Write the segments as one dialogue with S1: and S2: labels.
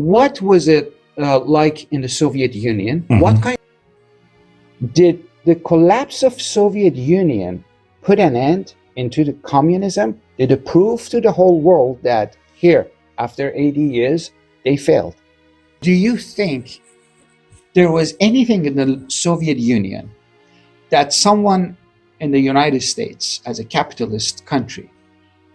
S1: what was it like in the Soviet Union?
S2: Mm-hmm.
S1: What kind did the collapse of Soviet Union put an end into the communism? Did it prove to the whole world that here, after 80 years, they failed? Do you think there was anything in the Soviet Union that someone in the United States, as a capitalist country,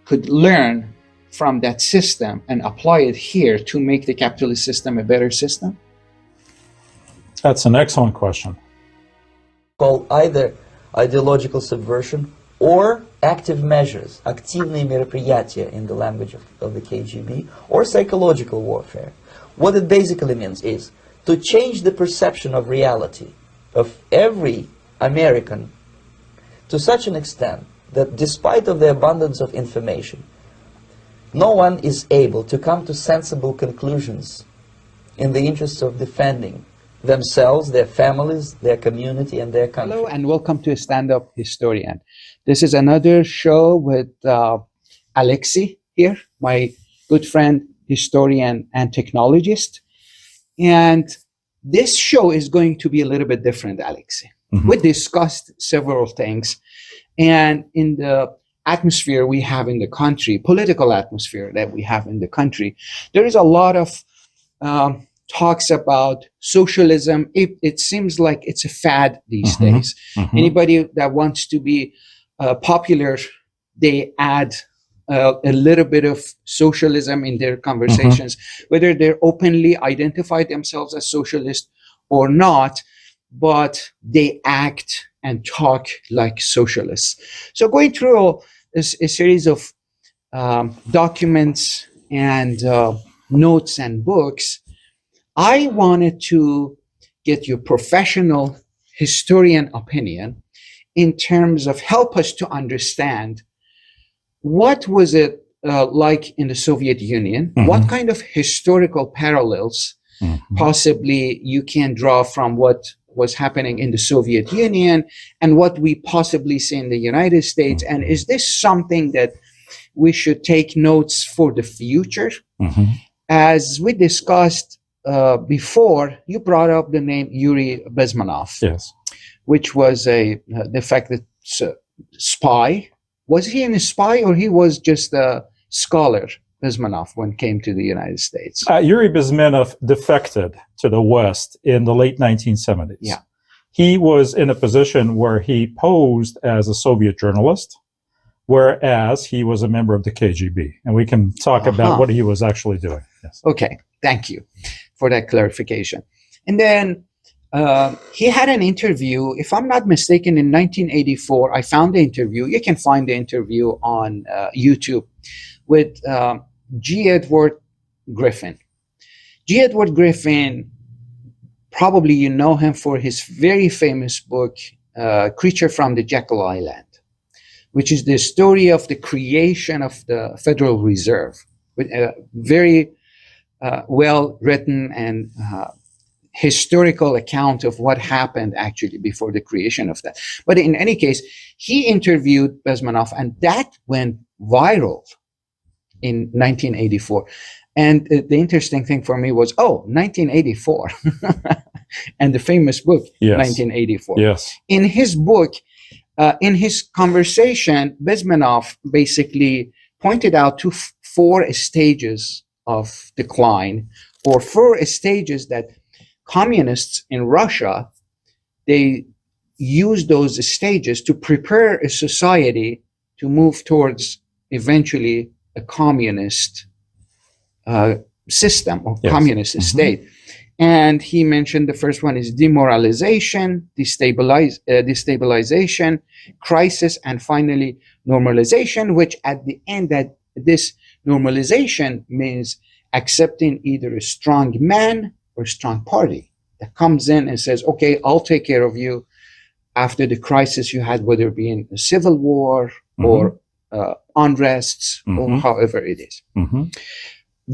S1: could learn from that system and apply it here to make the capitalist system a better system?
S2: That's an excellent question.
S3: Called either ideological subversion or active measures, активные мероприятия in the language of the KGB, or psychological warfare. What it basically means is to change the perception of reality of every American to such an extent that despite of the abundance of information, no one is able to come to sensible conclusions in the interests of defending themselves, their families, their community, and their country.
S1: Hello, and welcome to Stand-Up Historian. This is another show with Alexei here, my good friend, historian, and technologist. And this show is going to be a little bit different, Alexei. Mm-hmm. We discussed several things, and in the atmosphere we have in the country, political atmosphere that we have in the country, there is a lot of talks about socialism. It seems like it's a fad these
S2: mm-hmm.
S1: days.
S2: Mm-hmm.
S1: Anybody that wants to be popular, they add a little bit of socialism in their conversations, mm-hmm. whether they're openly identify themselves as socialist or not, but they act and talk like socialists. So going through a series of documents and notes and books, I wanted to get your professional historian opinion in terms of help us to understand what was it like in the Soviet Union, mm-hmm. what kind of historical parallels mm-hmm. possibly you can draw from what was happening in the Soviet Union and what we possibly see in the United States, mm-hmm. and is this something that we should take notes for the future? Mm-hmm. As we discussed before, you brought up the name Yuri Bezmenov,
S2: yes,
S1: which was a defected spy. Was he a spy or he was just a scholar, Bezmenov, when it came to the United States?
S2: Yuri Bezmenov defected to the West in the late 1970s.
S1: Yeah.
S2: He was in a position where he posed as a Soviet journalist, whereas he was a member of the KGB. And we can talk about what he was actually doing. Yes.
S1: Okay, thank you for that clarification. And then he had an interview, if I'm not mistaken, in 1984. I found the interview. You can find the interview on YouTube with G. Edward Griffin. G. Edward Griffin, probably you know him for his very famous book, Creature from the Jekyll Island, which is the story of the creation of the Federal Reserve, with a very well written and historical account of what happened actually before the creation of that. But in any case, he interviewed Bezmenov, and that went viral in 1984. And the interesting thing for me was, 1984, and the famous book, yes. 1984.
S2: Yes.
S1: In his book, in his conversation, Bezmenov basically pointed out to four stages of decline, or four stages that communists in Russia, they use those stages to prepare a society to move towards eventually a communist system or yes. communist mm-hmm. state. And he mentioned the first one is demoralization, destabilization, crisis, and finally normalization, which at the end that this normalization means accepting either a strong man or a strong party that comes in and says, okay, I'll take care of you after the crisis you had, whether it be in a civil war mm-hmm. or unrests mm-hmm. or however it is. Mm-hmm.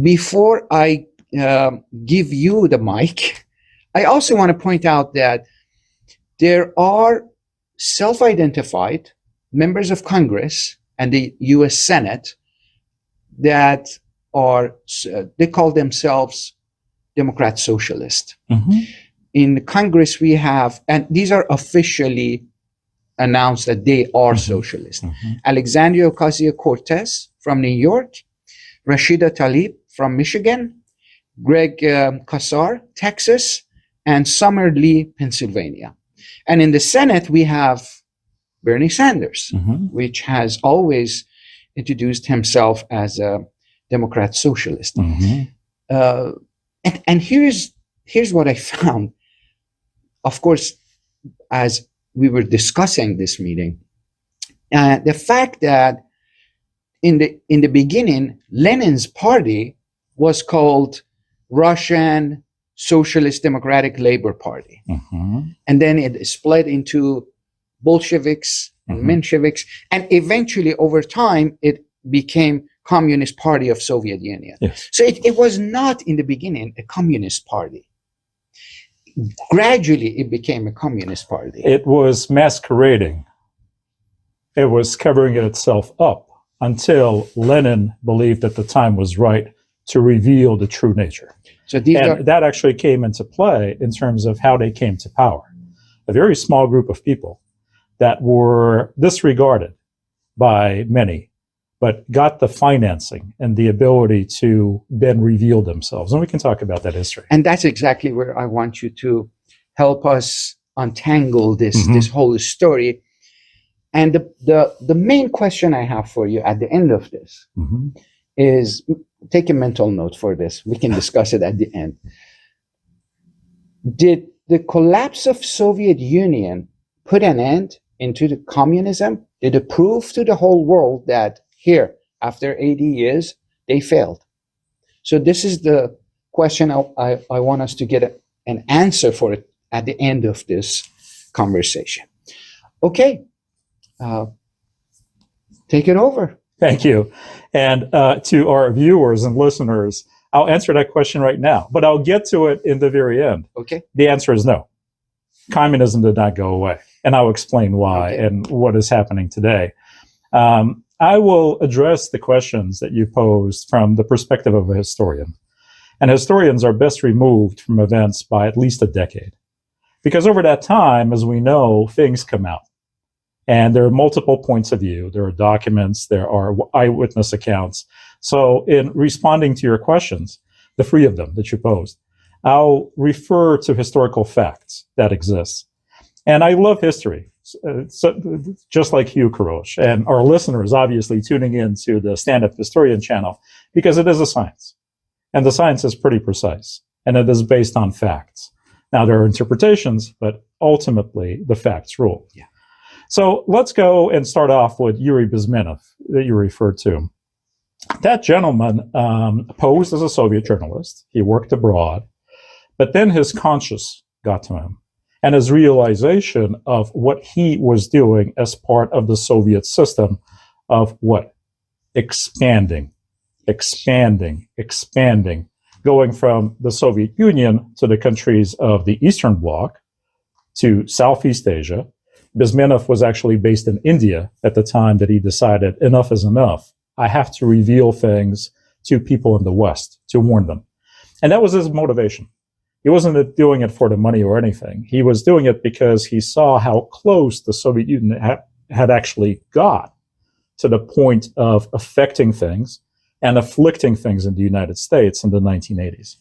S1: Before I give you the mic, I also want to point out that there are self-identified members of Congress and the US Senate that are, they call themselves Democrat Socialist.
S2: Mm-hmm.
S1: In Congress, we have, and these are officially announced that they are socialist. Alexandria Ocasio-Cortez from New York, Rashida Tlaib from Michigan, Greg Casar, Texas, and Summer Lee, Pennsylvania. And in the Senate, we have Bernie Sanders, which has always introduced himself as a Democrat Socialist. And here's what I found. Of course, as we were discussing this meeting, the fact that in the beginning, Lenin's party was called Russian Socialist Democratic Labor Party. And then it split into Bolsheviks and Mensheviks. And eventually, over time, it became Communist Party of Soviet Union.
S2: Yes.
S1: So it was not in the beginning a communist party. Gradually, it became a communist party.
S2: It was masquerading. It was covering itself up until Lenin believed that the time was right to reveal the true nature.
S1: So
S2: that actually came into play in terms of how they came to power. A very small group of people that were disregarded by many, but got the financing and the ability to then reveal themselves. And we can talk about that history.
S1: And that's exactly where I want you to help us untangle this whole story. And the main question I have for you at the end of this is, take a mental note for this. We can discuss it at the end. Did the collapse of Soviet Union put an end into the communism? Did it prove to the whole world that here, after 80 years, they failed? So this is the question I want us to get an answer for it at the end of this conversation. Okay, take it over.
S2: Thank you. And to our viewers and listeners, I'll answer that question right now, but I'll get to it in the very end.
S1: Okay.
S2: The answer is no. Communism did not go away. And I'll explain why and what is happening today. I will address the questions that you posed from the perspective of a historian. And historians are best removed from events by at least a decade. Because over that time, as we know, things come out. And there are multiple points of view. There are documents, there are eyewitness accounts. So in responding to your questions, the three of them that you posed, I'll refer to historical facts that exist. And I love history, so just like you, Karosh, and our listeners obviously tuning in to the Stand-Up Historian channel, because it is a science. And the science is pretty precise, and it is based on facts. Now, there are interpretations, but ultimately the facts rule.
S1: Yeah.
S2: So let's go and start off with Yuri Bezmenov that you referred to. That gentleman posed as a Soviet journalist. He worked abroad, but then his conscience got to him, and his realization of what he was doing as part of the Soviet system of what? Expanding, going from the Soviet Union to the countries of the Eastern Bloc to Southeast Asia. Bezmenov was actually based in India at the time that he decided enough is enough. I have to reveal things to people in the West to warn them. And that was his motivation. He wasn't doing it for the money or anything. He was doing it because he saw how close the Soviet Union had actually got to the point of affecting things and afflicting things in the United States in the 1980s.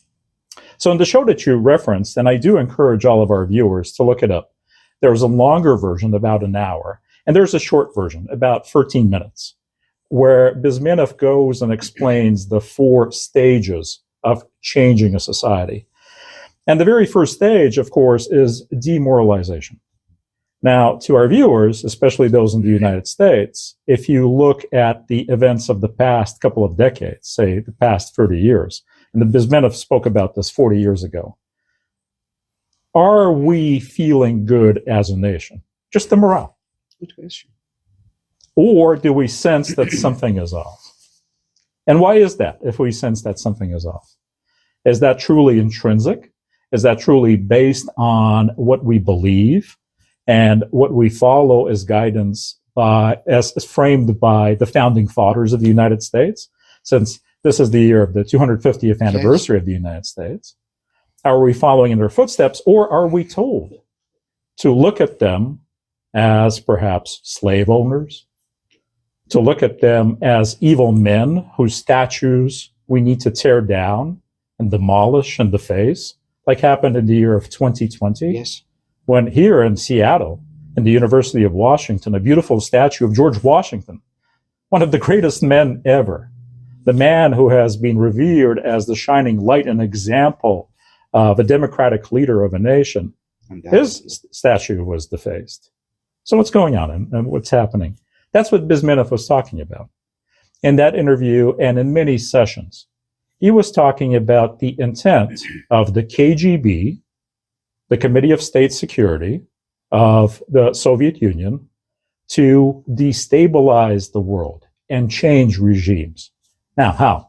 S2: So in the show that you referenced, and I do encourage all of our viewers to look it up, there's a longer version, about an hour, and there's a short version, about 13 minutes, where Bezmenov goes and explains the 4 stages of changing a society. And the very first stage, of course, is demoralization. Now, to our viewers, especially those in the United States, if you look at the events of the past couple of decades, say the past 30 years, and the Bezmenov spoke about this 40 years ago, are we feeling good as a nation? Just the morale.
S1: Good question.
S2: Or do we sense that something is off? And why is that, if we sense that something is off? Is that truly intrinsic? Is that truly based on what we believe and what we follow as guidance as framed by the founding fathers of the United States, since this is the year of the 250th anniversary of the United States? Are we following in their footsteps, or are we told to look at them as perhaps slave owners, to look at them as evil men whose statues we need to tear down and demolish and deface, like happened in the year of 2020?
S1: Yes.
S2: When here in Seattle, in the University of Washington, a beautiful statue of George Washington, one of the greatest men ever, the man who has been revered as the shining light and example of a democratic leader of a nation, his statue was defaced. So what's going on and what's happening? That's what Bezmenov was talking about. In that interview and in many sessions, he was talking about the intent of the KGB, the Committee of State Security of the Soviet Union, to destabilize the world and change regimes. Now, how?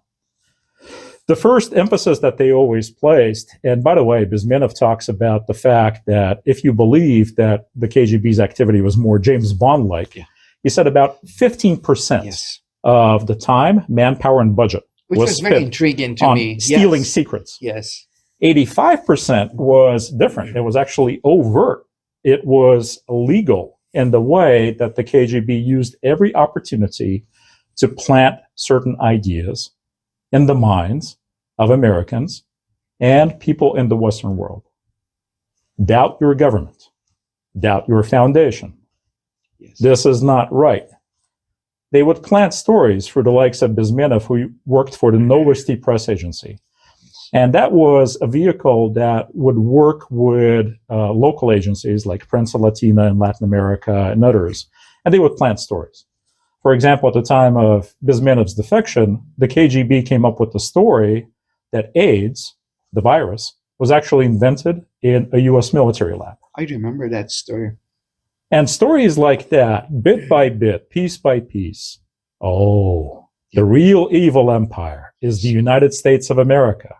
S2: The first emphasis that they always placed, and by the way, Bezmenov talks about the fact that if you believe that the KGB's activity was more James Bond-like, he said about 15% of the time, manpower, and budget
S1: which was very intriguing to me.
S2: Stealing secrets.
S1: Yes.
S2: 85% was different. It was actually overt. It was illegal in the way that the KGB used every opportunity to plant certain ideas in the minds of Americans and people in the Western world. Doubt your government. Doubt your foundation.
S1: Yes.
S2: This is not right. They would plant stories for the likes of Bezmenov, who worked for the Novosti press agency. And that was a vehicle that would work with local agencies like Prensa Latina in Latin America and others. And they would plant stories. For example, at the time of Bezmenov's defection, the KGB came up with the story that AIDS, the virus, was actually invented in a US military lab.
S1: I remember that story.
S2: And stories like that, bit by bit, piece by piece, the real evil empire is the United States of America.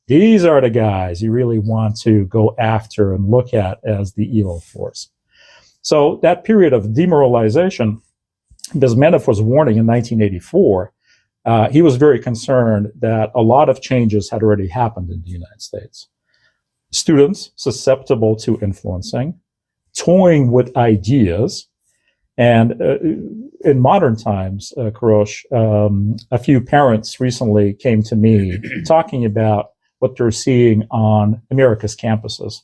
S2: These are the guys you really want to go after and look at as the evil force. So that period of demoralization, Bezmenov was warning in 1984, he was very concerned that a lot of changes had already happened in the United States. Students susceptible to influencing, toying with ideas, and in modern times, Karosh, a few parents recently came to me talking about what they're seeing on America's campuses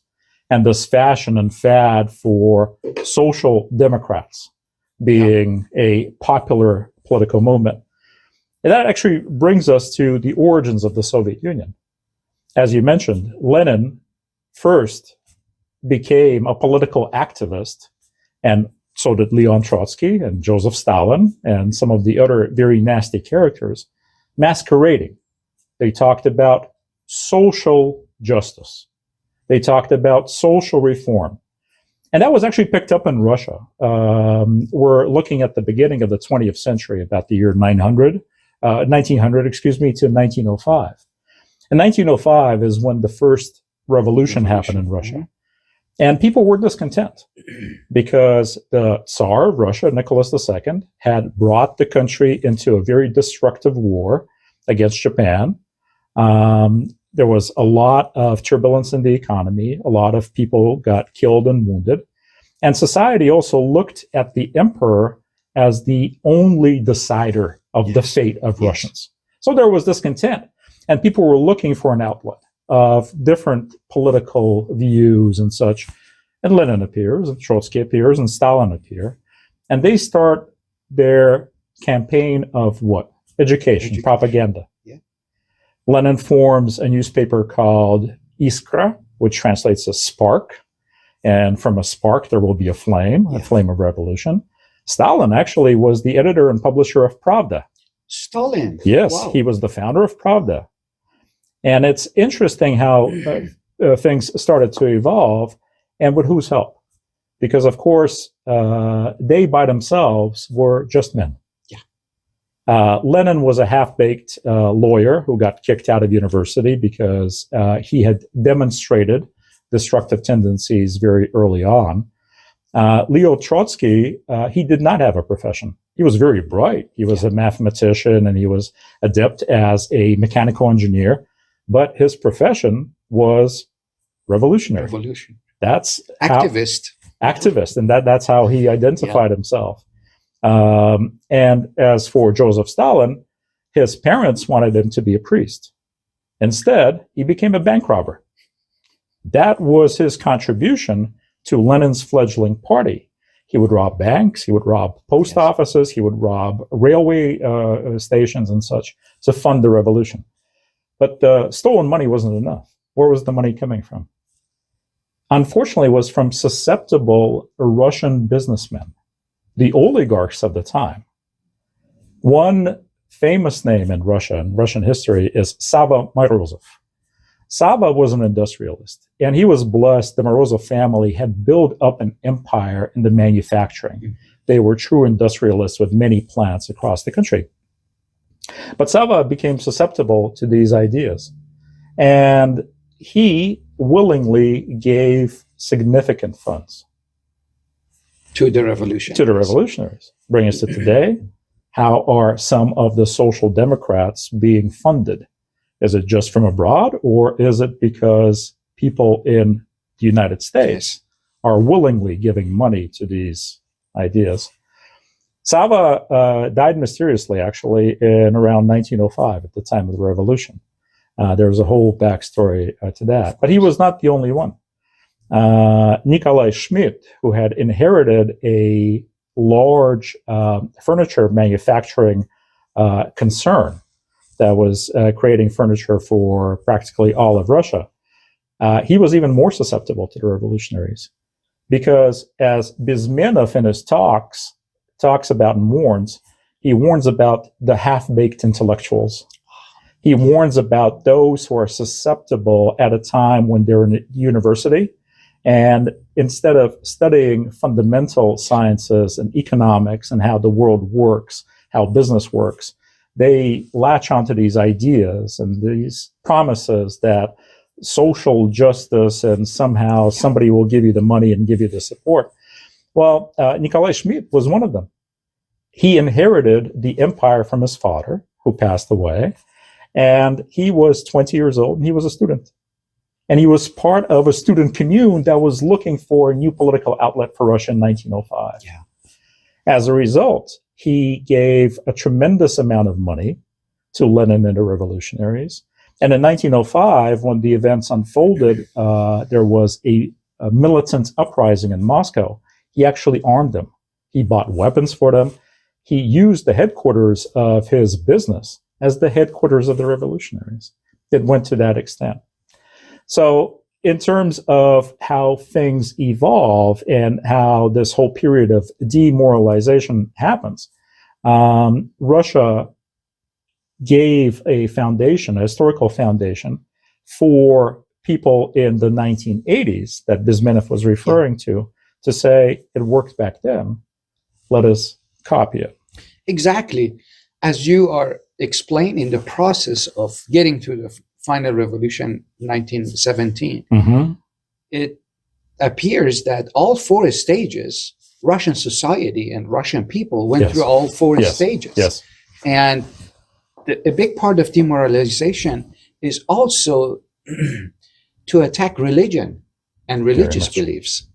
S2: and this fashion and fad for social democrats being a popular political movement. And that actually brings us to the origins of the Soviet Union. As you mentioned, Lenin first became a political activist, and so did Leon Trotsky and Joseph Stalin and some of the other very nasty characters, masquerading. They talked about social justice. They talked about social reform. And that was actually picked up in Russia. We're looking at the beginning of the 20th century, about the year 1900, to 1905. And 1905 is when the first revolution happened in Russia. And people were discontent because the Tsar of Russia, Nicholas II, had brought the country into a very destructive war against Japan. There was a lot of turbulence in the economy. A lot of people got killed and wounded. And society also looked at the emperor as the only decider of the fate of Russians. So there was discontent, and people were looking for an outlet of different political views and such. And Lenin appears, and Trotsky appears, and Stalin appear. And they start their campaign of what? Education. Propaganda.
S1: Yeah.
S2: Lenin forms a newspaper called Iskra, which translates as spark. And from a spark, there will be a flame of revolution. Stalin actually was the editor and publisher of Pravda.
S1: Stalin?
S2: Yes,
S1: Wow.
S2: He was the founder of Pravda. And it's interesting how things started to evolve, and with whose help? Because, of course, they by themselves were just men. Lenin was a half-baked lawyer who got kicked out of university because he had demonstrated destructive tendencies very early on. Leo Trotsky, he did not have a profession. He was very bright. He was a mathematician, and he was adept as a mechanical engineer. But his profession was revolutionary.
S1: Revolution.
S2: That's
S1: Activist.
S2: and that's how he identified himself. And as for Joseph Stalin, his parents wanted him to be a priest. Instead, he became a bank robber. That was his contribution to Lenin's fledgling party. He would rob banks, he would rob post offices, he would rob railway stations and such to fund the revolution. But the stolen money wasn't enough. Where was the money coming from? Unfortunately, it was from susceptible Russian businessmen, the oligarchs of the time. One famous name in Russia, in Russian history, is Sava Morozov. Sava was an industrialist, and he was blessed. The Morozov family had built up an empire in the manufacturing. They were true industrialists with many plants across the country. But Sava became susceptible to these ideas, and he willingly gave significant funds
S1: to the revolution.
S2: To the revolutionaries. Bring us to today. How are some of the social democrats being funded? Is it just from abroad, or is it because people in the United States are willingly giving money to these ideas? Sava died mysteriously, actually, in around 1905, at the time of the revolution. There was a whole backstory to that. But he was not the only one. Nikolai Schmidt, who had inherited a large furniture manufacturing concern that was creating furniture for practically all of Russia, he was even more susceptible to the revolutionaries. Because as Bezmenov in his talks about and warns, he warns about the half-baked intellectuals. He warns about those who are susceptible at a time when they're in university, and instead of studying fundamental sciences and economics and how the world works, how business works, they latch onto these ideas and these promises that social justice and somehow somebody will give you the money and give you the support. Well, Nikolai Schmidt was one of them. He inherited the empire from his father, who passed away, and he was 20 years old, and he was a student. And he was part of a student commune that was looking for a new political outlet for Russia in 1905.
S1: Yeah.
S2: As a result, he gave a tremendous amount of money to Lenin and the revolutionaries. And in 1905, when the events unfolded, there was a militant uprising in Moscow. He actually armed them. He bought weapons for them. He used the headquarters of his business as the headquarters of the revolutionaries. It went to that extent. So in terms of how things evolve and how this whole period of demoralization happens, Russia gave a foundation, a historical foundation, for people in the 1980s that Bezmenov was referring to say it worked back then. Let us copy it.
S1: Exactly. As you are explaining the process of getting to the final revolution, 1917, it appears that all four stages, Russian society and Russian people went through all four stages.
S2: Yes.
S1: And a big part of demoralization is also to attack religion and religious beliefs.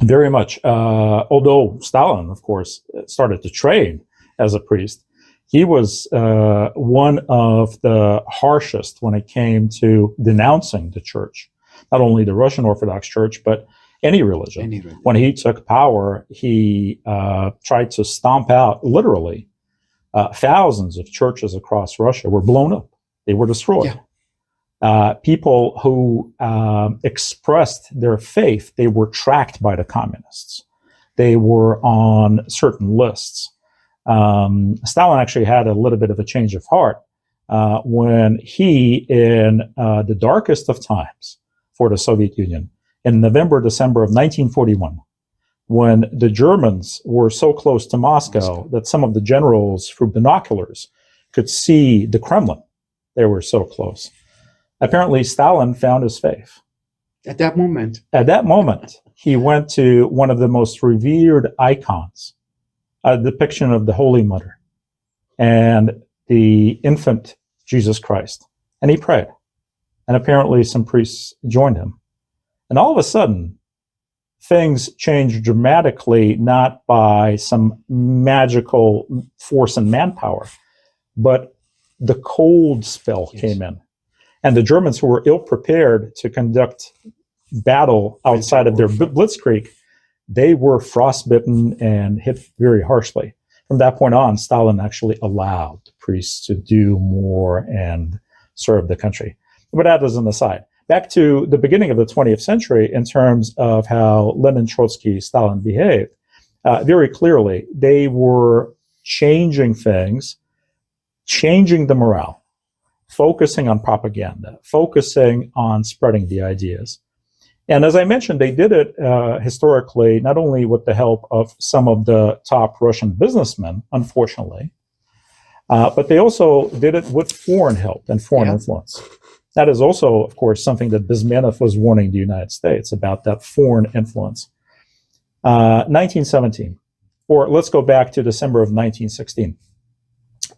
S2: Very much. Although Stalin, of course, started to train as a priest, he was one of the harshest when it came to denouncing the church, not only the Russian Orthodox Church, but any religion. When he took power, he tried to stomp out, literally, thousands of churches across Russia were blown up. They were destroyed. People who expressed their faith, they were tracked by the communists. They were on certain lists. Stalin actually had a little bit of a change of heart when he, in the darkest of times for the Soviet Union, in November, December of 1941, when the Germans were so close to Moscow that some of the generals through binoculars could see the Kremlin. They were so close. Apparently, Stalin found his faith.
S1: At that moment, he went to one of the most revered icons, a depiction of the Holy Mother and the infant Jesus Christ. And he prayed.
S2: and apparently some priests joined him. And all of a sudden, things changed dramatically, not by some magical force and manpower, but the cold spell came in. And the Germans, who were ill-prepared to conduct battle outside of their blitzkrieg, they were frostbitten and hit very harshly. From that point on, Stalin actually allowed the priests to do more and serve the country. But that is an aside. Back to the beginning of the 20th century, in terms of how Lenin, Trotsky, Stalin behaved, very clearly, they were changing things, changing the morale, focusing on propaganda, focusing on spreading the ideas. And as I mentioned, they did it historically, not only with the help of some of the top Russian businessmen, unfortunately, but they also did it with foreign help and foreign influence. That is also, of course, something that Bezmenov was warning the United States about, that foreign influence. 1917, or let's go back to December of 1916.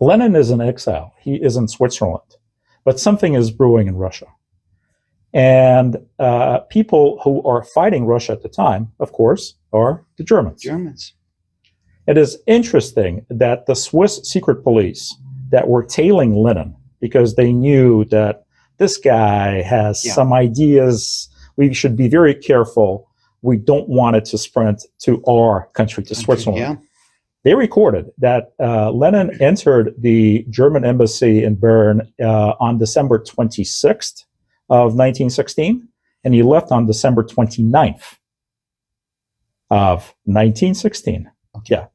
S2: Lenin is in exile. He is in Switzerland, but something is brewing in Russia. And people who are fighting Russia at the time, of course, are the Germans. It is interesting that the Swiss secret police that were tailing Lenin, because they knew that this guy has some ideas, we should be very careful, we don't want it to spread to our country, to Switzerland. They recorded that Lenin entered the German embassy in Bern on December 26th of 1916, and he left on December 29th of 1916. Yeah,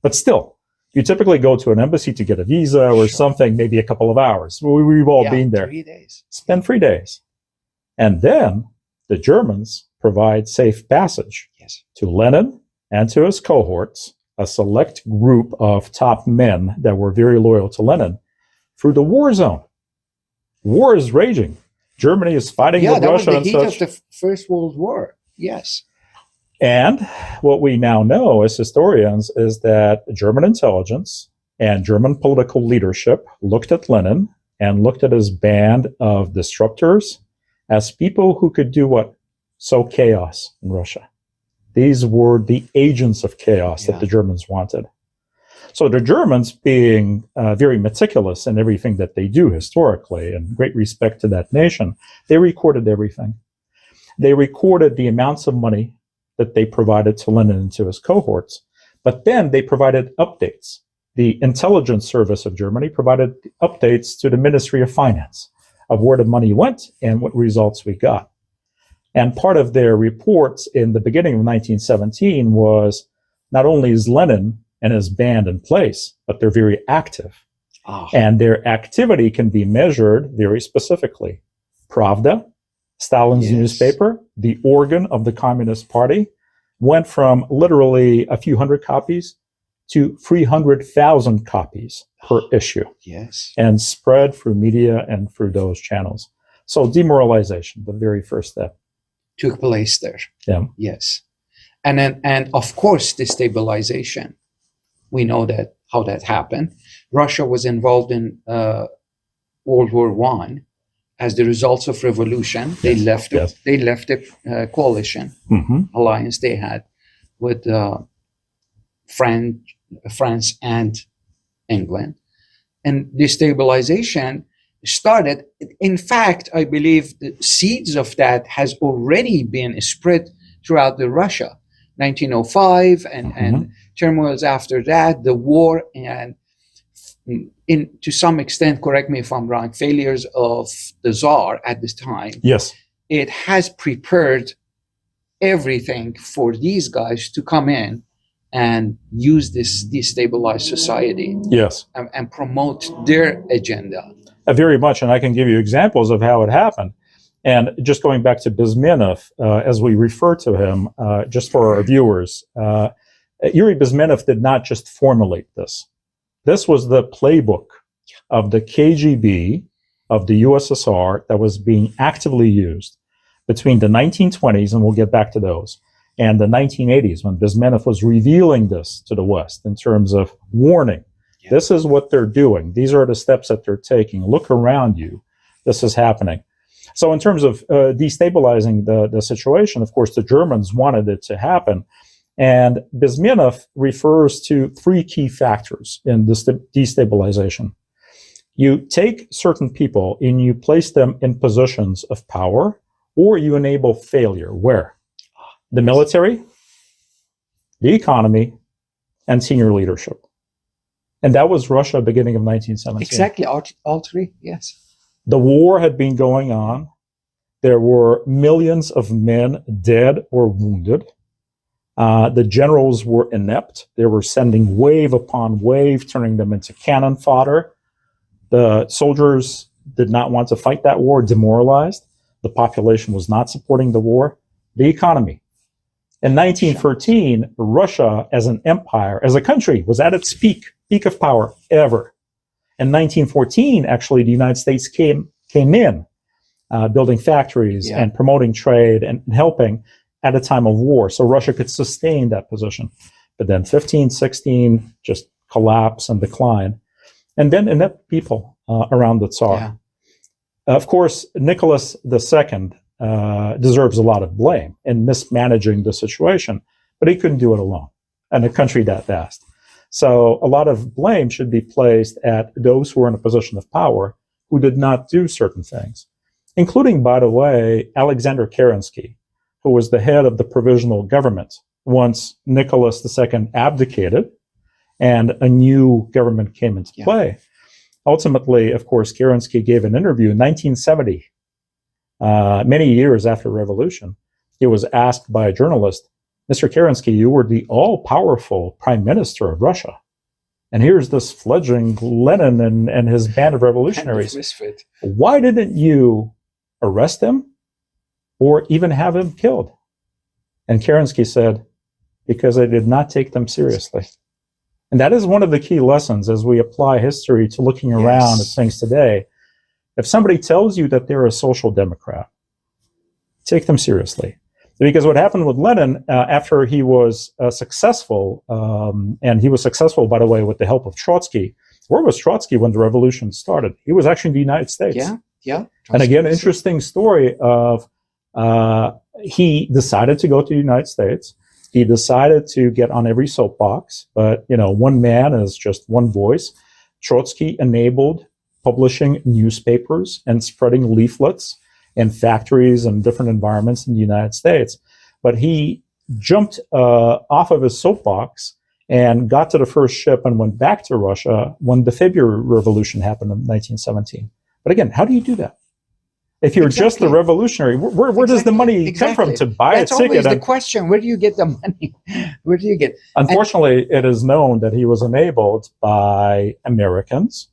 S2: but still, you typically go to an embassy to get a visa or something, maybe a couple of hours. We've all been there.
S1: 3 days.
S2: Spend 3 days. And then the Germans provide safe passage to Lenin and to his cohorts, a select group of top men that were very loyal to Lenin, through the war zone. War is raging. Germany is fighting with Russia and such.
S1: Yeah, that was the heat of the First World War. Yes.
S2: And what we now know as historians is that German intelligence and German political leadership looked at Lenin and looked at his band of disruptors as people who could do what? Sow chaos in Russia. These were the agents of chaos that the Germans wanted. So the Germans, being very meticulous in everything that they do historically, and great respect to that nation, they recorded everything. They recorded the amounts of money that they provided to Lenin and to his cohorts, but then they provided updates. The intelligence service of Germany provided updates to the Ministry of Finance of where the money went and what results we got. And part of their reports in the beginning of 1917 was not only is Lenin and his band in place, but they're very active. And their activity can be measured very specifically. Pravda, Stalin's newspaper, the organ of the Communist Party, went from literally a few hundred copies to 300,000 copies per issue. And spread through media and through those channels. So demoralization, the very first step,
S1: took place there. And then, and of course, destabilization. We know that how that happened. Russia was involved in World War I. As the results of revolution, they left the coalition alliance they had with France and England. And destabilization started. In fact, I believe the seeds of that has already been spread throughout the Russia. 1905 and turmoils after that, the war, and to some extent, correct me if I'm wrong, failures of the Tsar at this time. It has prepared everything for these guys to come in and use this destabilized society and promote their agenda.
S2: Very much, and I can give you examples of how it happened. And just going back to Bezmenov, as we refer to him, just for our viewers, Yuri Bezmenov did not just formulate this. This was the playbook of the KGB of the USSR that was being actively used between the 1920s, and we'll get back to those, and the 1980s, when Bezmenov was revealing this to the West in terms of warning. This is what they're doing. These are the steps that they're taking. Look around you. This is happening. So in terms of destabilizing the situation, of course, the Germans wanted it to happen. And Bezmenov refers to three key factors in this destabilization. You take certain people and you place them in positions of power, or you enable failure. Where? The military, the economy, and senior leadership. And that was Russia beginning of 1917.
S1: Exactly, all three, yes.
S2: The war had been going on. There were millions of men dead or wounded. The generals were inept. They were sending wave upon wave, turning them into cannon fodder. The soldiers did not want to fight that war, demoralized. The population was not supporting the war. The economy. In 1913, Russia as an empire, as a country, was at its peak of power ever. In 1914, actually, the United States came in, building factories and promoting trade and helping at a time of war. So Russia could sustain that position. But then 15, 16, just collapse and decline. And then inept people around the Tsar.
S1: Yeah.
S2: Of course, Nicholas II deserves a lot of blame in mismanaging the situation, but he couldn't do it alone in a country that vast. So a lot of blame should be placed at those who are in a position of power who did not do certain things, including, by the way, Alexander Kerensky, who was the head of the provisional government once Nicholas II abdicated and a new government came into play. Ultimately, of course, Kerensky gave an interview in 1970, many years after the revolution. He was asked by a journalist, Mr. Kerensky, you were the all-powerful prime minister of Russia. And here's this fledgling Lenin and his band of revolutionaries. Why didn't you arrest him or even have him killed? And Kerensky said, because I did not take them seriously. And that is one of the key lessons as we apply history to looking around at things today. If somebody tells you that they're a social democrat, take them seriously. Because what happened with Lenin after he was successful, and he was successful, by the way, with the help of Trotsky. Where was Trotsky when the revolution started? He was actually in the United States.
S1: Yeah.
S2: And again, interesting story of he decided to go to the United States. He decided to get on every soapbox, but one man is just one voice. Trotsky enabled publishing newspapers and spreading leaflets in factories and different environments in the United States. But he jumped off of his soapbox and got to the first ship and went back to Russia when the February Revolution happened in 1917. But again, how do you do that? If you're just a revolutionary, where does the money come from to buy a ticket? That's
S1: always the question. Where do you get the money? Where do you get?
S2: Unfortunately, it is known that he was enabled by Americans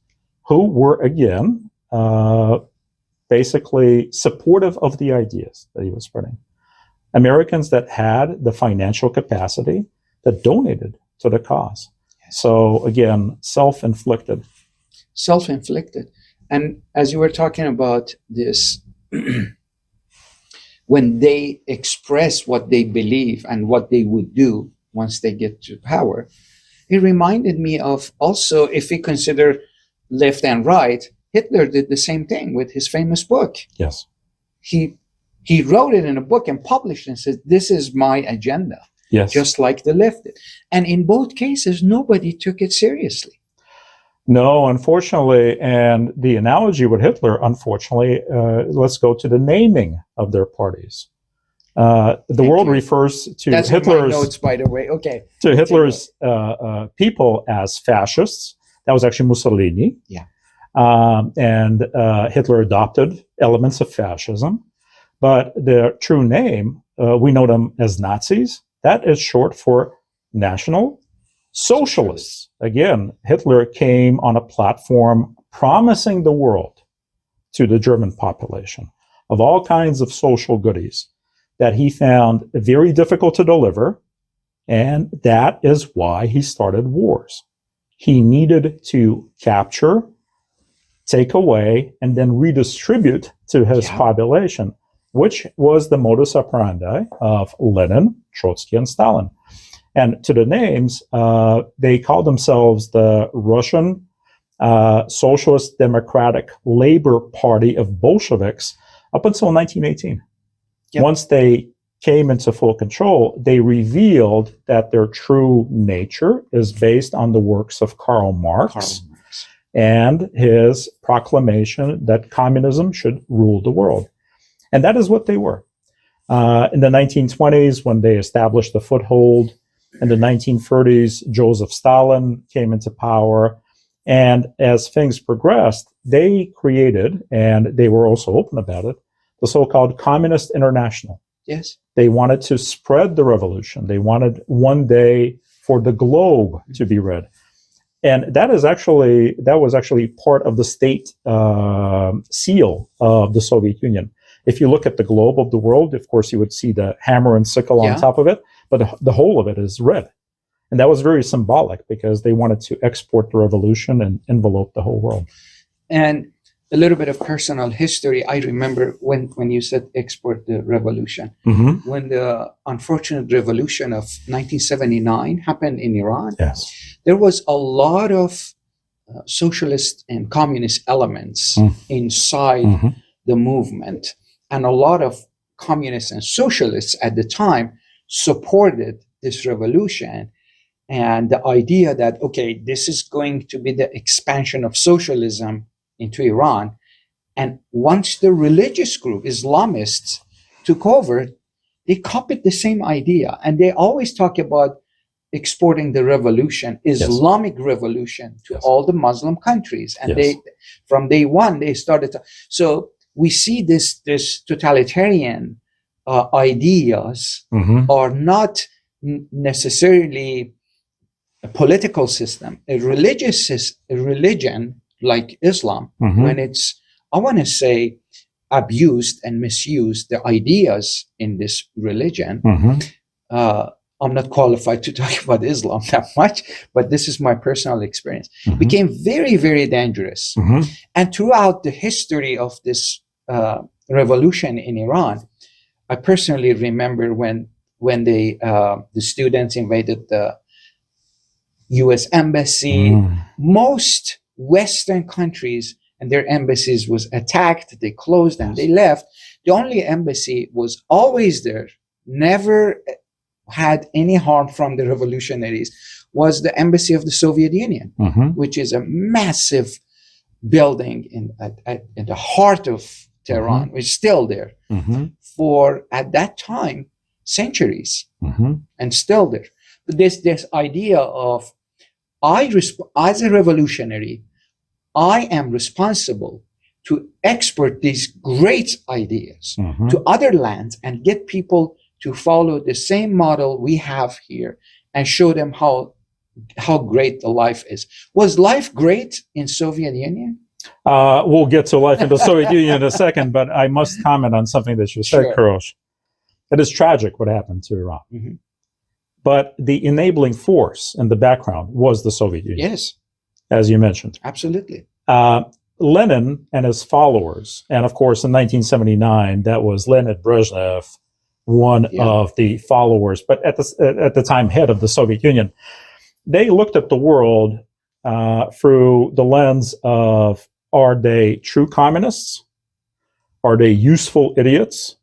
S2: who were, again, basically supportive of the ideas that he was spreading. Americans that had the financial capacity that donated to the cause. So again, self-inflicted.
S1: Self-inflicted. And as you were talking about this, when they express what they believe and what they would do once they get to power, it reminded me of also, if we consider left and right, Hitler did the same thing with his famous book.
S2: Yes.
S1: He wrote it in a book and published it and said, this is my agenda.
S2: Yes.
S1: Just like the left did. And in both cases, nobody took it seriously.
S2: No, unfortunately, and the analogy with Hitler, unfortunately, let's go to the naming of their parties. The world refers to Hitler's
S1: notes, by the way. Okay.
S2: To Hitler's people as fascists. That was actually Mussolini.
S1: Yeah.
S2: And Hitler adopted elements of fascism, but their true name, we know them as Nazis. That is short for National Socialists. Again, Hitler came on a platform promising the world to the German population of all kinds of social goodies that he found very difficult to deliver, and that is why he started wars. He needed to capture, take away, and then redistribute to his population, which was the modus operandi of Lenin, Trotsky, and Stalin. And to the names, they call themselves the Russian Socialist Democratic Labor Party of Bolsheviks, up until 1918.
S1: Yep.
S2: Once they came into full control, they revealed that their true nature is based on the works of Karl Marx and his proclamation that communism should rule the world. And that is what they were. In the 1920s, when they established a foothold, in the 1930s, Joseph Stalin came into power. And as things progressed, they created, and they were also open about it, the so-called Communist International.
S1: Yes.
S2: They wanted to spread the revolution. They wanted one day for the globe to be read. And that was actually part of the state seal of the Soviet Union. If you look at the globe of the world, of course, you would see the hammer and sickle on top of it, but the whole of it is red. And that was very symbolic because they wanted to export the revolution and envelope the whole world.
S1: And a little bit of personal history. I remember when you said export the revolution, when the unfortunate revolution of 1979 happened in Iran, there was a lot of socialist and communist elements inside the movement. And a lot of communists and socialists at the time supported this revolution. And the idea that, okay, this is going to be the expansion of socialism into Iran. And once the religious group, Islamists, took over, they copied the same idea. And they always talk about exporting the revolution, Islamic revolution, to all the Muslim countries. And they, from day one, they started to. So we see this totalitarian ideas are not necessarily a political system. A religion like Islam, when it's, I want to say, abused and misused, the ideas in this religion, I'm not qualified to talk about Islam that much, but this is my personal experience, became very, very dangerous. And throughout the history of this revolution in Iran, I personally remember when the students invaded the US embassy, most Western countries and their embassies was attacked, they closed and they left. The only embassy was always there, never had any harm from the revolutionaries, was the embassy of the Soviet Union, which is a massive building in the heart of Tehran, which is still there for, at that time, centuries, and still there. But this idea of, as a revolutionary, I am responsible to export these great ideas to other lands and get people to follow the same model we have here and show them how great the life is. Was life great in Soviet Union?
S2: We'll get to life in the Soviet Union in a second, but I must comment on something that you said, Kurosh. It is tragic what happened to Iran. But the enabling force in the background was the Soviet Union.
S1: Yes.
S2: As you mentioned.
S1: Absolutely.
S2: Lenin and his followers, and of course in 1979, that was Leonid Brezhnev, one of the followers, but at the time head of the Soviet Union. They looked at the world through the lens of, are they true communists? Are they useful idiots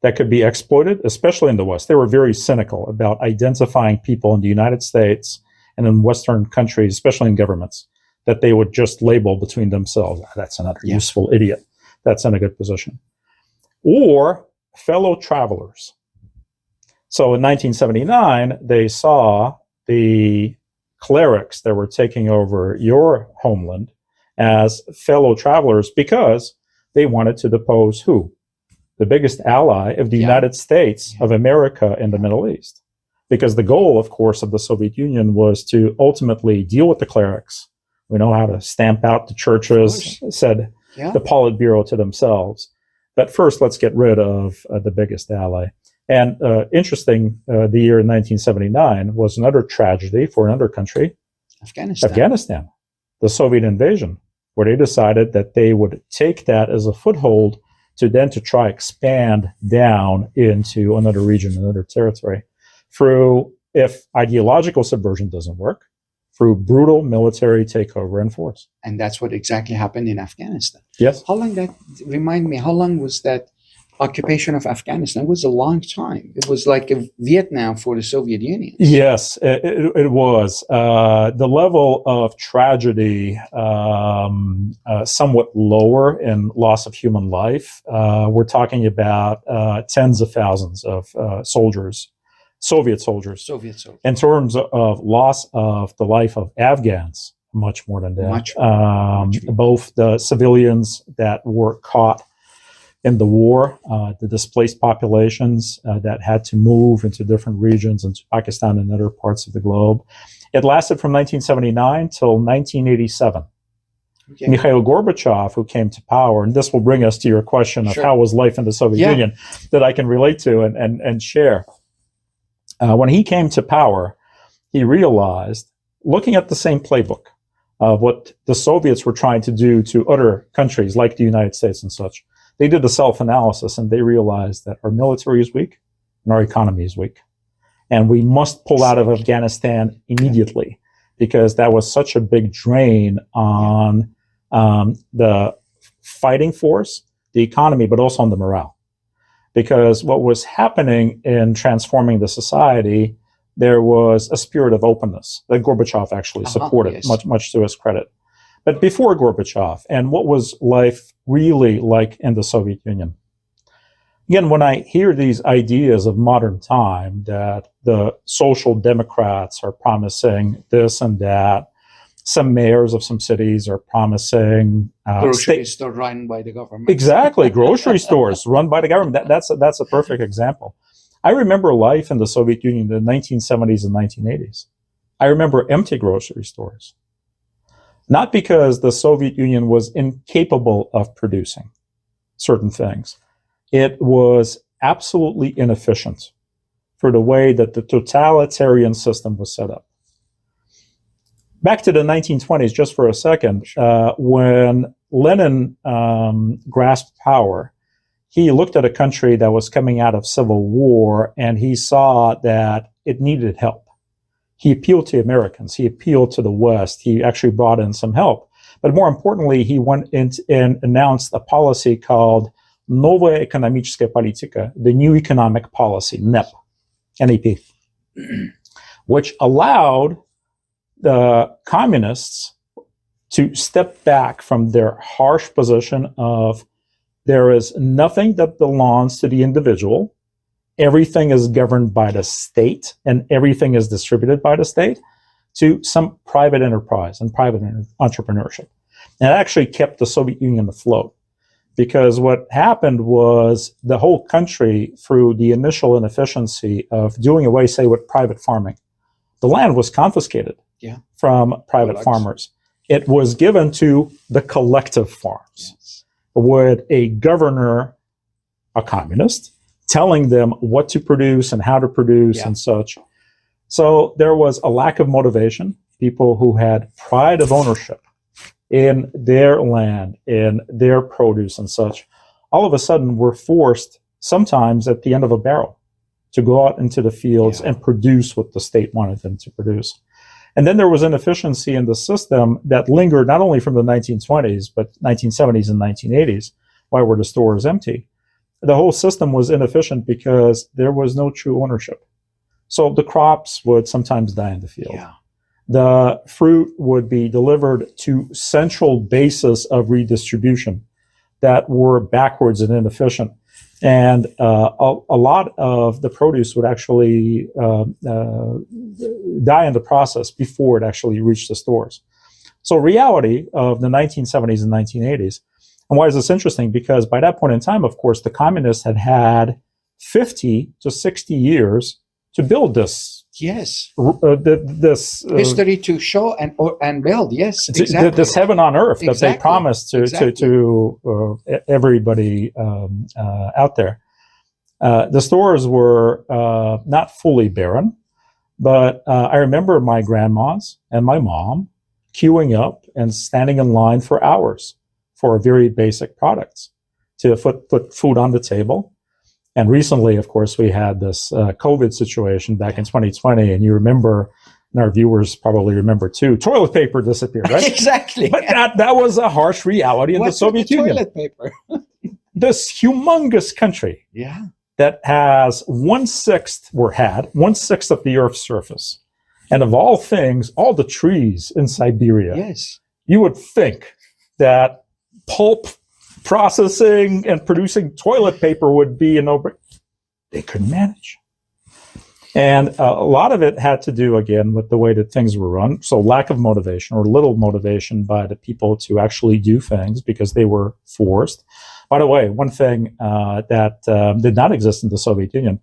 S2: that could be exploited, especially in the West? They were very cynical about identifying people in the United States and in Western countries, especially in governments, that they would just label between themselves, that's another useful idiot, that's in a good position. Or fellow travelers. So in 1979, they saw the clerics that were taking over your homeland as fellow travelers because they wanted to depose who? The biggest ally of the United States of America in the Middle East. Because the goal, of course, of the Soviet Union was to ultimately deal with the clerics. We know how to stamp out the churches, said the Politburo to themselves. But first, let's get rid of the biggest ally. And interesting, the year 1979 was another tragedy for another country. Afghanistan, the Soviet invasion, where they decided that they would take that as a foothold to try expand down into another region, another territory. Through, if ideological subversion doesn't work, through brutal military takeover and force.
S1: And that's what exactly happened in Afghanistan.
S2: Yes.
S1: How long how long was that occupation of Afghanistan? It was a long time. It was like a Vietnam for the Soviet Union.
S2: Yes, it was. The level of tragedy, somewhat lower in loss of human life. We're talking about tens of thousands of soldiers, Soviet soldiers. In terms of loss of the life of Afghans, much more than that.
S1: Much more.
S2: Both the civilians that were caught in the war, the displaced populations that had to move into different regions, into Pakistan and other parts of the globe. It lasted from 1979 till 1987. Okay. Mikhail Gorbachev, who came to power, and this will bring us to your question of how was life in the Soviet Union, that I can relate to and share. When he came to power, he realized, looking at the same playbook of what the Soviets were trying to do to other countries like the United States and such, they did a self-analysis and they realized that our military is weak and our economy is weak. And we must pull out of Afghanistan immediately because that was such a big drain on the fighting force, the economy, but also on the morale. Because what was happening in transforming the society, there was a spirit of openness that Gorbachev actually supported, much to his credit. But before Gorbachev, and what was life really like in the Soviet Union? Again, when I hear these ideas of modern time, that the social democrats are promising this and that, some mayors of some cities are promising
S1: grocery store run by the government.
S2: Exactly, grocery stores run by the government. That's a perfect example. I remember life in the Soviet Union in the 1970s and 1980s. I remember empty grocery stores. Not because the Soviet Union was incapable of producing certain things. It was absolutely inefficient for the way that the totalitarian system was set up. Back to the 1920s, just for a second, when Lenin grasped power, he looked at a country that was coming out of civil war and he saw that it needed help. He appealed to Americans. He appealed to the West. He actually brought in some help. But more importantly, he went in and announced a policy called Novaya Ekonomichskaya Politika, the new economic policy, NEP, which allowed the communists to step back from their harsh position of there is nothing that belongs to the individual. Everything is governed by the state and everything is distributed by the state, to some private enterprise and private entrepreneurship. And it actually kept the Soviet Union afloat, because what happened was the whole country, through the initial inefficiency of doing away, say, with private farming, the land was confiscated from private farmers. It was given to the collective farms with a governor, a communist, telling them what to produce and how to produce and such. So there was a lack of motivation. People who had pride of ownership in their land, in their produce and such, all of a sudden were forced, sometimes at the end of a barrel, to go out into the fields and produce what the state wanted them to produce. And then there was inefficiency in the system that lingered not only from the 1920s, but 1970s and 1980s. Why were the stores empty? The whole system was inefficient because there was no true ownership. So the crops would sometimes die in the field. The fruit would be delivered to central bases of redistribution that were backwards and inefficient. And a lot of the produce would actually die in the process before it actually reached the stores. So reality of the 1970s and 1980s. And why is this interesting? Because by that point in time, of course, the communists had 50 to 60 years to build this. This
S1: history to show and build.
S2: This heaven on earth that they promised to everybody out there. The stores were not fully barren, but I remember my grandmas and my mom queuing up and standing in line for hours for very basic products to put food on the table. And recently, of course, we had this COVID situation back in 2020, and you remember and our viewers probably remember too, toilet paper disappeared, right?
S1: Exactly.
S2: But that was a harsh reality in the Soviet Union.
S1: Toilet paper?
S2: This humongous country
S1: Yeah.
S2: that has 1/6 of the Earth's surface. And of all things, all the trees in Siberia.
S1: Yes.
S2: You would think that pulp processing and producing toilet paper would be a no-brainer. They couldn't manage. And a lot of it had to do, again, with the way that things were run. So lack of motivation or little motivation by the people to actually do things because they were forced. By the way, one thing that did not exist in the Soviet Union,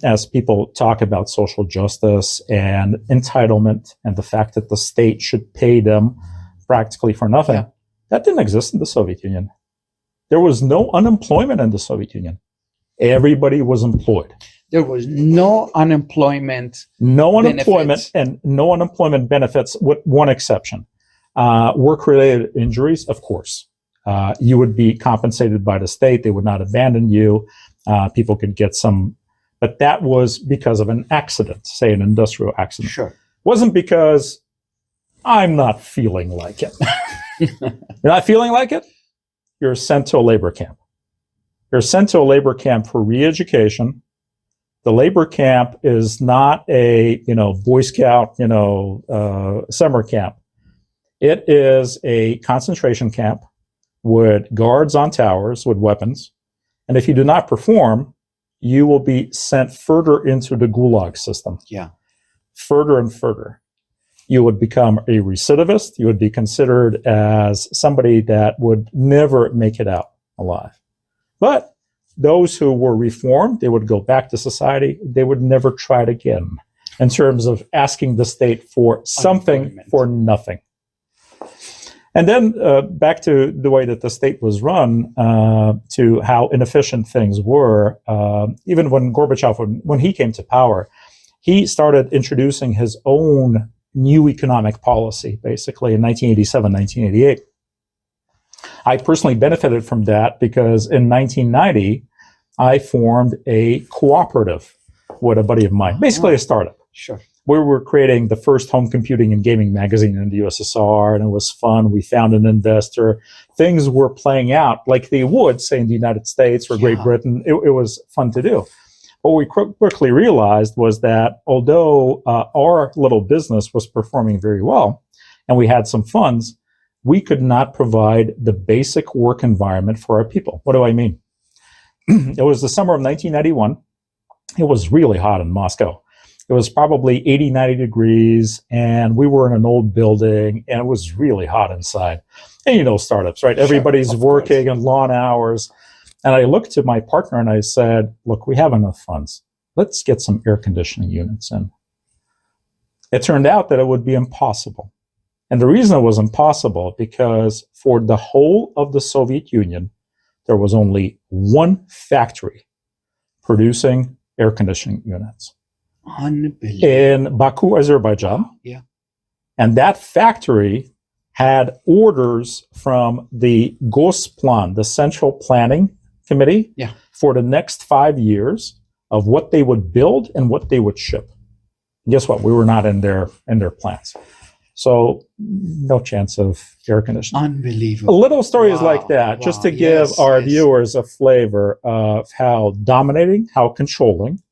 S2: as people talk about social justice and entitlement and the fact that the state should pay them practically for nothing, that didn't exist in the Soviet Union. There was no unemployment in the Soviet Union. Everybody was employed.
S1: There was no unemployment.
S2: No unemployment
S1: benefits.
S2: and no unemployment benefits with one exception. Work-related injuries, of course. You would be compensated by the state. They would not abandon you. People could get some, but that was because of an accident, say an industrial accident.
S1: Sure.
S2: It wasn't because I'm not feeling like it. You're not feeling like it? You're sent to a labor camp. You're sent to a labor camp for re-education. The labor camp is not a, Boy Scout, summer camp. It is a concentration camp with guards on towers with weapons. And if you do not perform, you will be sent further into the gulag system.
S1: Yeah.
S2: Further and further. You would become a recidivist. You would be considered as somebody that would never make it out alive. But those who were reformed, they would go back to society. They would never try it again in terms of asking the state for something for nothing. And then back to the way that the state was run, to how inefficient things were. Even when Gorbachev, when he came to power, he started introducing his own new economic policy, basically in 1987, 1988. I personally benefited from that because in 1990, I formed a cooperative with a buddy of mine, basically a startup.
S1: Sure.
S2: We were creating the first home computing and gaming magazine in the USSR, and it was fun. We found an investor. Things were playing out like they would, say, in the United States or Great Britain. It was fun to do. What we quickly realized was that although our little business was performing very well, and we had some funds, we could not provide the basic work environment for our people. What do I mean? It was the summer of 1991. It was really hot in Moscow. It was probably 80, 90 degrees, and we were in an old building, and it was really hot inside. And startups, right? Everybody's working on long hours. And I looked to my partner and I said, look, we have enough funds. Let's get some air conditioning units in. It turned out that it would be impossible. And the reason it was impossible, because for the whole of the Soviet Union, there was only one factory producing air conditioning units.
S1: Unbelievable.
S2: In Baku, Azerbaijan.
S1: Yeah.
S2: And that factory had orders from the Gosplan, the Central Planning Committee, for the next 5 years of what they would build and what they would ship. And guess what? We were not in their plants. So no chance of air conditioning.
S1: Unbelievable.
S2: Little stories like that, just to give our viewers a flavor of how dominating, how controlling,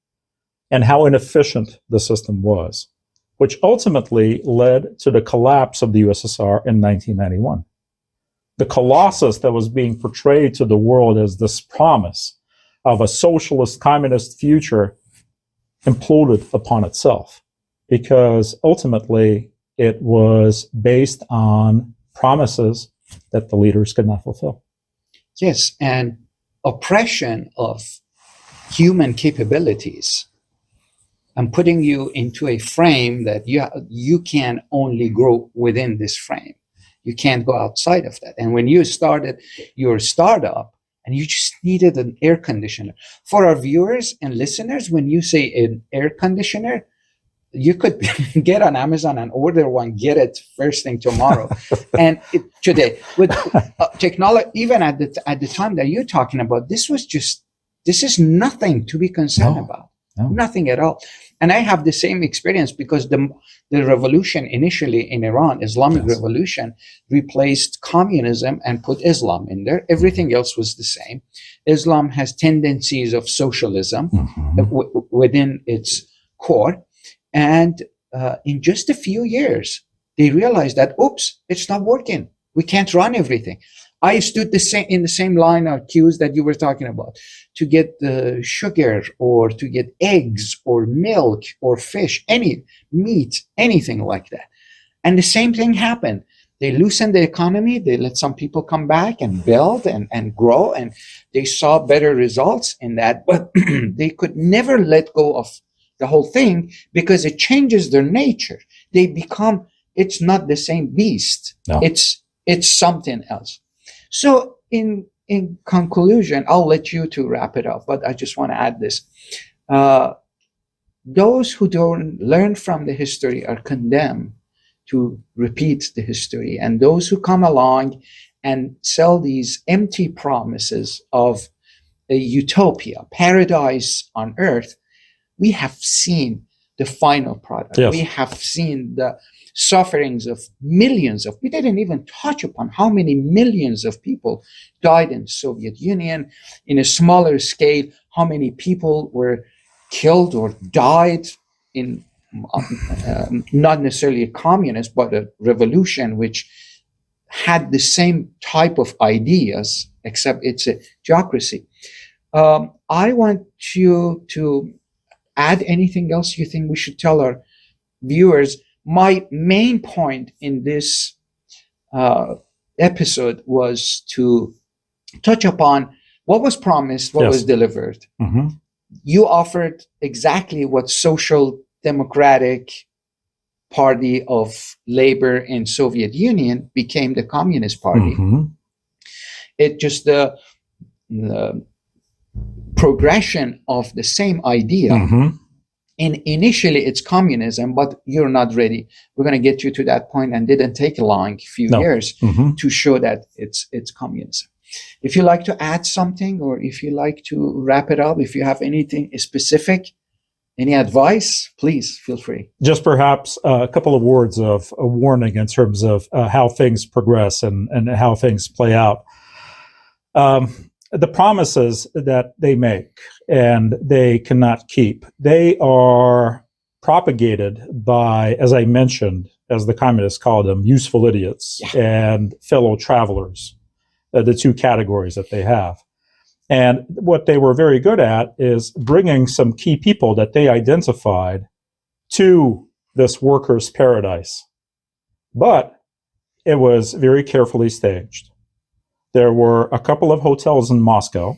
S2: and how inefficient the system was, which ultimately led to the collapse of the USSR in 1991. The colossus that was being portrayed to the world as this promise of a socialist communist future imploded upon itself, because ultimately it was based on promises that the leaders could not fulfill.
S1: Yes, and oppression of human capabilities and putting you into a frame that you can only grow within this frame. You can't go outside of that. And when you started your startup and you just needed an air conditioner, for our viewers and listeners, when you say an air conditioner, you could get on Amazon and order one, get it first thing tomorrow. And today, with technology, even at the time that you're talking about, this is nothing to be concerned about.
S2: No.
S1: Nothing at all. And I have the same experience because the revolution initially in Iran, Islamic
S2: Yes.
S1: revolution, replaced communism and put Islam in there. Everything else was the same. Islam has tendencies of socialism within its core. And in just a few years, they realized that, oops, it's not working. We can't run everything. I stood in the same line of queues that you were talking about to get the sugar or to get eggs or milk or fish, any meat, anything like that. And the same thing happened. They loosened the economy. They let some people come back and build and grow. And they saw better results in that. But they could never let go of the whole thing because it changes their nature. They become, it's not the same beast.
S2: No.
S1: It's something else. So in conclusion, I'll let you to wrap it up, but I just want to add this. Those who don't learn from the history are condemned to repeat the history. And those who come along and sell these empty promises of a utopia, paradise on earth, we have seen the final product.
S2: Yes.
S1: We have seen the sufferings of millions of, we didn't even touch upon how many millions of people died in the Soviet Union. In a smaller scale, how many people were killed or died in not necessarily a communist, but a revolution which had the same type of ideas, except it's a theocracy. I want you to add anything else you think we should tell our viewers. My main point in this episode was to touch upon what was promised, what was delivered. You offered exactly what Social Democratic Party of Labor in Soviet Union became the Communist Party. It just the progression of the same idea. And initially it's communism, but you're not ready. We're going to get you to that point, and didn't take a long few years to show that it's communism. If you like to add something, or if you like to wrap it up, if you have anything specific, any advice, please feel free.
S2: Just perhaps a couple of words of a warning in terms of how things progress and how things play out. The promises that they make and they cannot keep, they are propagated by, as I mentioned, as the communists call them, useful idiots and fellow travelers, the two categories that they have. And what they were very good at is bringing some key people that they identified to this workers' paradise. But it was very carefully staged. There were a couple of hotels in Moscow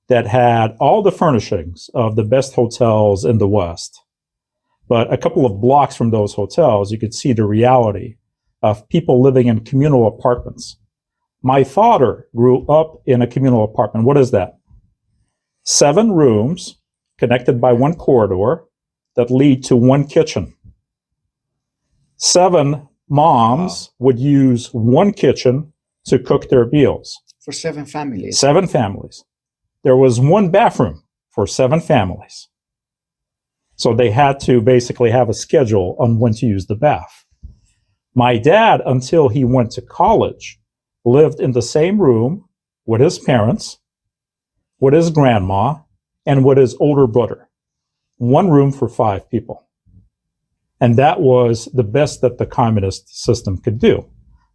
S2: that had all the furnishings of the best hotels in the West. But a couple of blocks from those hotels, you could see the reality of people living in communal apartments. My father grew up in a communal apartment. What is that? 7 rooms connected by one corridor that lead to one kitchen. 7 moms would use one kitchen to cook their meals.
S1: For 7 families.
S2: 7 families. There was one bathroom for 7 families. So they had to basically have a schedule on when to use the bath. My dad, until he went to college, lived in the same room with his parents, with his grandma, and with his older brother. One room for 5 people. And that was the best that the communist system could do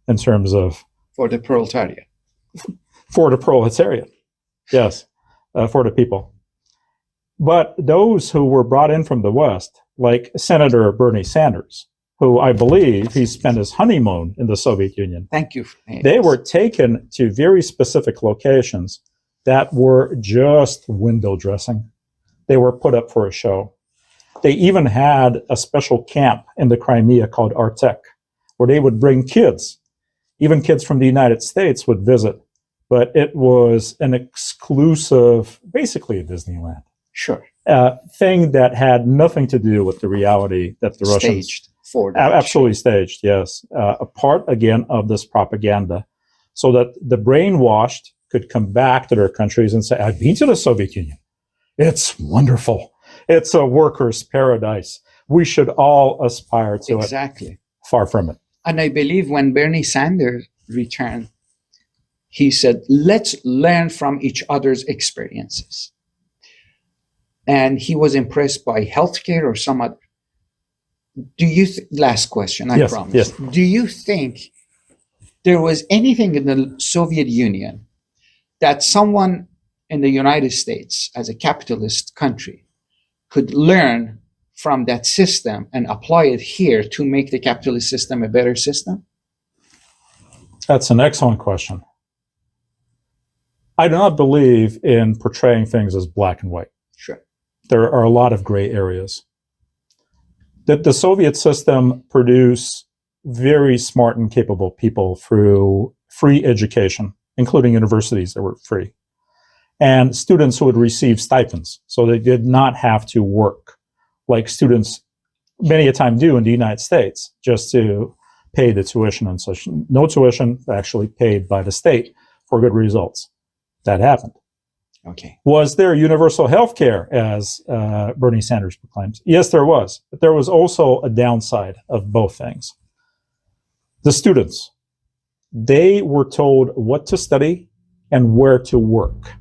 S2: in terms of
S1: for the proletariat.
S2: For the proletariat, yes, for the people. But those who were brought in from the West, like Senator Bernie Sanders, who I believe he spent his honeymoon in the Soviet Union.
S1: Thank you.
S2: They were taken to very specific locations that were just window dressing. They were put up for a show. They even had a special camp in the Crimea called Artek, where they would bring kids. Even kids from the United States would visit, but it was an exclusive, basically a Disneyland.
S1: Sure.
S2: Thing that had nothing to do with the reality that the Russians...
S1: Staged. For
S2: absolutely staged, yes. A part, again, of this propaganda, so that the brainwashed could come back to their countries and say, I've been to the Soviet Union. It's wonderful. It's a worker's paradise. We should all aspire to it.
S1: Exactly.
S2: Far from it.
S1: And I believe when Bernie Sanders returned, he said, let's learn from each other's experiences. And he was impressed by healthcare or some other. Do you, last question, I promise.
S2: Yes.
S1: Do you think there was anything in the Soviet Union that someone in the United States, as a capitalist country, could learn from that system and apply it here to make the capitalist system a better system?
S2: That's an excellent question. I do not believe in portraying things as black and white.
S1: Sure.
S2: There are a lot of gray areas. That the Soviet system produced very smart and capable people through free education, including universities that were free, and students who would receive stipends, so they did not have to work like students many a time do in the United States, just to pay the tuition and such. No tuition, actually paid by the state for good results. That happened.
S1: Okay.
S2: Was there universal health care, as Bernie Sanders proclaims? Yes, there was. But there was also a downside of both things. The students, they were told what to study and where to work.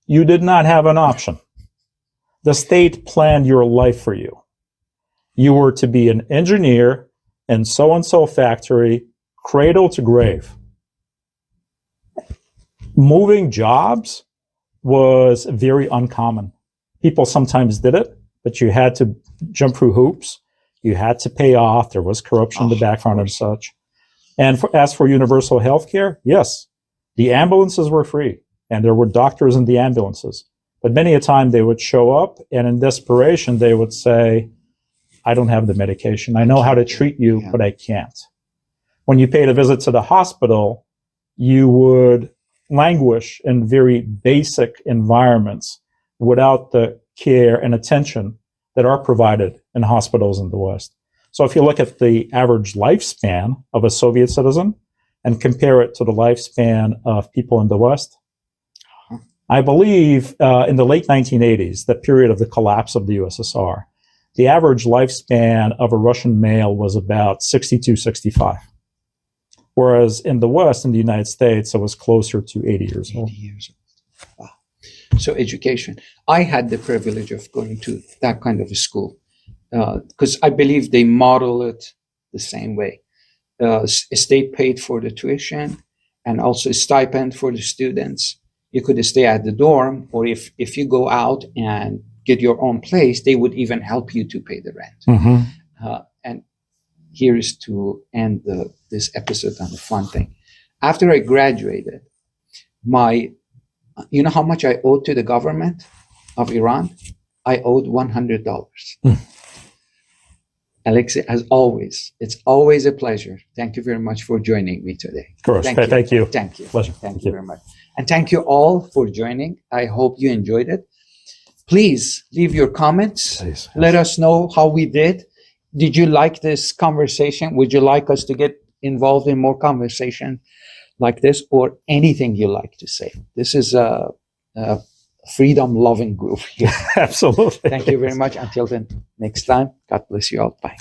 S2: You did not have an option. The state planned your life for you. You were to be an engineer in so-and-so factory, cradle to grave. Moving jobs was very uncommon. People sometimes did it, but you had to jump through hoops. You had to pay off. There was corruption in the background and such. And as for universal health care, yes, the ambulances were free, and there were doctors in the ambulances. But many a time they would show up, and in desperation, they would say, I don't have the medication. I know how to treat you, but I can't. When you paid a visit to the hospital, you would languish in very basic environments without the care and attention that are provided in hospitals in the West. So if you look at the average lifespan of a Soviet citizen and compare it to the lifespan of people in the West, I believe in the late 1980s, the period of the collapse of the USSR, the average lifespan of a Russian male was about 62, 65. Whereas in the West, in the United States, it was closer to 80 years old.
S1: 80 years old. Wow. So education. I had the privilege of going to that kind of a school because I believe they model it the same way. State paid for the tuition and also a stipend for the students. You could stay at the dorm, or if you go out and get your own place, they would even help you to pay the rent.
S2: Mm-hmm.
S1: And here is to end this episode on a fun thing. After I graduated, you know how much I owed to the government of Iran? I owed $100. Alexei, as always, it's always a pleasure. Thank you very much for joining me today.
S2: Of course. Thank you.
S1: Thank you.
S2: Pleasure.
S1: Thank you very much. And thank you all for joining. I hope you enjoyed it. Please leave your comments.
S2: Please.
S1: Let us know how we did. Did you like this conversation? Would you like us to get involved in more conversation like this, or anything you like to say? This is a freedom-loving group here.
S2: Absolutely.
S1: Thank you very much. Until then, next time, God bless you all. Bye.